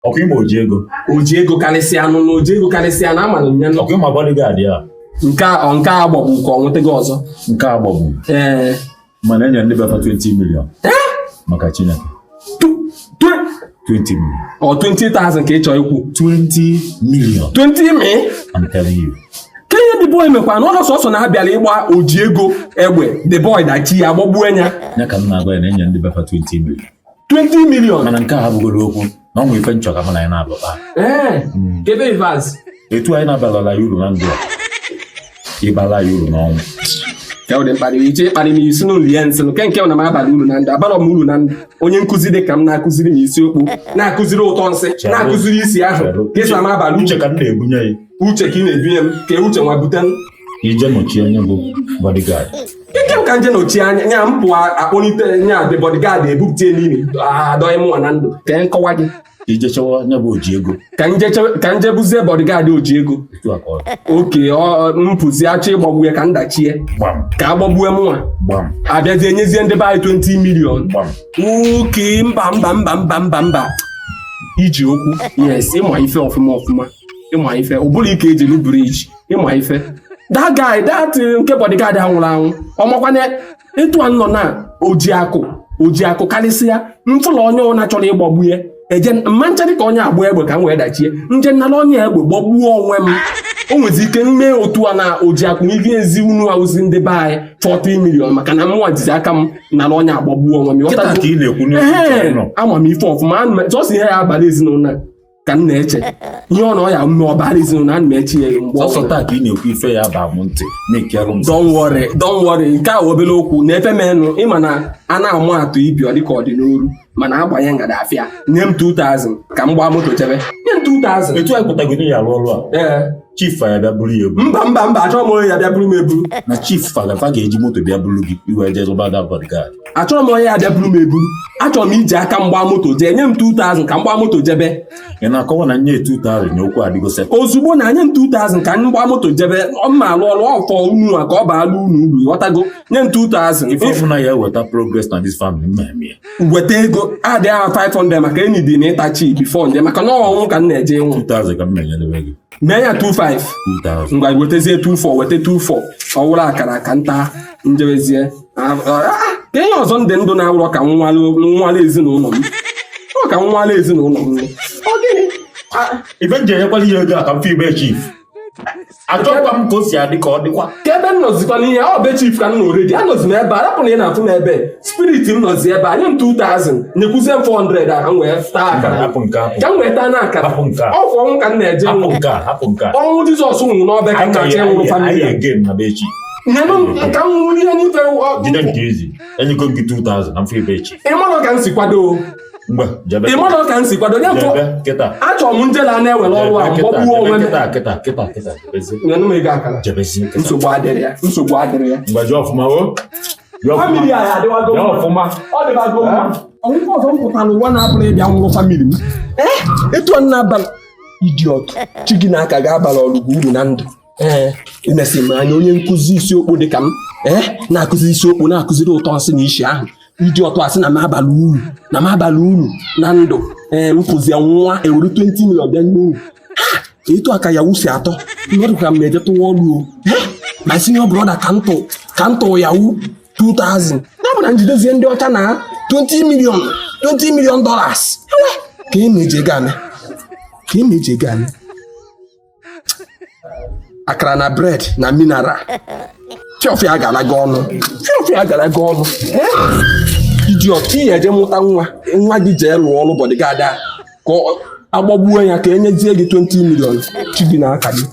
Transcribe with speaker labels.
Speaker 1: ọkụ ịma oji ego
Speaker 2: karịsịa anụ na oji ego karịsịa na amanụ nya
Speaker 1: ọkụ ịma bodyguard ya
Speaker 2: nke a gbagbu ka ọ nweta gị ọzọ
Speaker 1: nke a gbagbu mana enye ndị befa 20 million maka Chineke 20 million
Speaker 2: or 20,000 ka ị chọrọ ikwu
Speaker 1: 20 million
Speaker 2: 20 mi
Speaker 1: I'm telling you
Speaker 2: ka ihe the boy mekwa na ọlọsọ ọsọ na-abịara ịgba oji ego egbe the boy dachi ya gbagbuo ya
Speaker 1: ka m na-agwa ya na enye ndị befa 20 million
Speaker 2: 20 million
Speaker 1: mana nke a abụgoro okwu na ọnwụ ife nchọ ka mụ na anyị na-abụba
Speaker 2: kebe ivaz
Speaker 1: etu anyị na-abalala ya uru na ndụ a ịbala ya uru n'ọnwụ
Speaker 2: ka ọ dị mkparị iche ịkparị m isi n'ụlọ ya nsị nke na m abalị uru na ndụ abalọ m uru na ndụ onye nkụzi dị ka m na-akụziri m isiokwu na-akụziri ụtọ nsị na-akụziri isi ahụ ka esi na m abalị
Speaker 1: uche ka m na-ebunye ya
Speaker 2: uche ka ị na-ebunye m ka uche nwa bute m
Speaker 1: ije nọchie onye bụ bodyguard
Speaker 2: ike m ka nje nọchie anya nya m pụọ akpọlite nya the bodyguard ebupụta n'ime adọghị mụnwa na ndụ ka nkọwa gị
Speaker 1: ije chọwa onye bụ oji ego
Speaker 2: ka nje buzie bodyguard oji ego oke mpụzi achọ ịgbagbu ya ka ndachie ka agbagbuo mụnwa abịazie nyezie ndị be anyị 20 million oke mba iji okwu yes ịma ife ọfụma ịma ife ụbụrụ ike eji briji ịma ife that guy nke bodyguard ahụ nwụrụ anwụ ọmakwana etu a nọ na oji akụ karịsịa mfụlụ onye ụna chọrọ ịgbagbu ya eje mma nchadị ka onye agba egbe ka m wee dachie nje nnala onye egbe gbagbuo onwe m o nwezi ike mme otu a na oji akụ na ihe ezi unu awụzi ndị be anyị 40 million maka na mụnwa jizi aka m nala onye agbagbuo onwe m ama m ife ọfụma sọsọ ihe ya abalị ezinụlọ ka m na-eche ihe ọ na ọya mme ọbara ezinụlọ ana m eche ya mgbe
Speaker 1: ọsọ taa ka ị na-ekwu ife ya ba m ntị
Speaker 2: don't worry nke a obere okwu na efe menụ ịma na a na-amụ atụ ibi ọ dịka ọ dị n'oru mana agbanye ngada afịa nye m 2000 ka m gbaa moto chebe nye m 2000
Speaker 1: etu anyị pụtagoro ya arụ ọrụ a chief ya bịa buru ya ebu
Speaker 2: mba achọrọ m onye ya bịa buru m eburu
Speaker 1: na chief fagafa ga-eji moto bịa buru gị iwe jee zụba da bodyguard
Speaker 2: achọrọ m onye ya bịa buru m eburu achọrọ m iji aka m gbaa moto jee nye m 2000 ka m gbaa moto jebe
Speaker 1: ị na-akọwa na nye 2000 na okwu adịgo set
Speaker 2: ozugbo na nye m 2000 ka m gbaa moto jebe mma alụ ọrụ ọfọ unu a ka ọ baala unu uru ghọtago nye m 2000
Speaker 1: ife ọbụla ya eweta progress na this family mmemme
Speaker 2: weta ego adị aha 500 maka enyi dị na ịtachi bifo nje maka na ọnwụ ka m na-eje ịnwụ
Speaker 1: 2000 ka m menyelebe gị
Speaker 2: mee ya 25 ngwa wetazie 24 weta 24 ọwụrụ akara ka nta njebezie ka ihe ọzọ ndị ndụ na-awụrọ ka nwale ezinụlọ m ọ ka nwale ezinụlọ m ọ gịnị
Speaker 1: ife nje enyekwala ihe ego a ka m fi be chief achọkwa m ka o si adị ka ọ dịkwa
Speaker 2: ka ebe m nọzikwa n'ihe ọ be chief ka m nọ redi anọzi m ebe a rapụ na ị na-afụ m ebe spirit m nọzi ebe a nye m 2000 nyekwuzie m 400 a ka m wee taa akara ka m wee taa na akara ọkwụ ọnwụ ka m na-eje ọnwụ Jizọs nwụrụ n'ọbe ka m na-achọ ịnwụrụ famili ka m nwụrụ ihe n'ife
Speaker 1: jide nke ezi enyego gị 2000 na mfe ebe echi
Speaker 2: ịmanụ ka m si kwado ịmanụ ka m si kwado nye achọrọ m njela na-ewere ọrụ a mgbagbuo onwe m ego akara nsogbu adịrị ya
Speaker 1: mgbaji ọfụma
Speaker 2: famili a ya adịwago ọfụma ọ dịbago mma ọnwụkwa ọzọ m pụtara ụwa na-abụrụ ịbịa nwụrụ famili m etu ọ na-abalị idiot chi gị n'aka ga-abalị ọlụgwụ uru na ndụ emesi m anya onye nkụzi isiokwu dị ka m na-akụzi isiokwu na-akụziri ụtọ nsị na isi ahụ iji ọtọ asị na m abalị uru na ndụ mpụzie nwa ewere 20 million bịa nye uru etu aka ya wusi atọ mmadụ ka m eje tụwa ọrụ my senior brother ka ntụ yawu 2000 ya bụ na njidezie ndị ọcha na 20 million dollars ka ị na-eji ego ame akara na bread na mineral fiọfịa agalaga ọnụ idiot ihe eje mụta nwa gị jee lụọ ọrụ bodyguard ka agbagbuo ya ka enyezie gị 20 million chi gị n'aka gị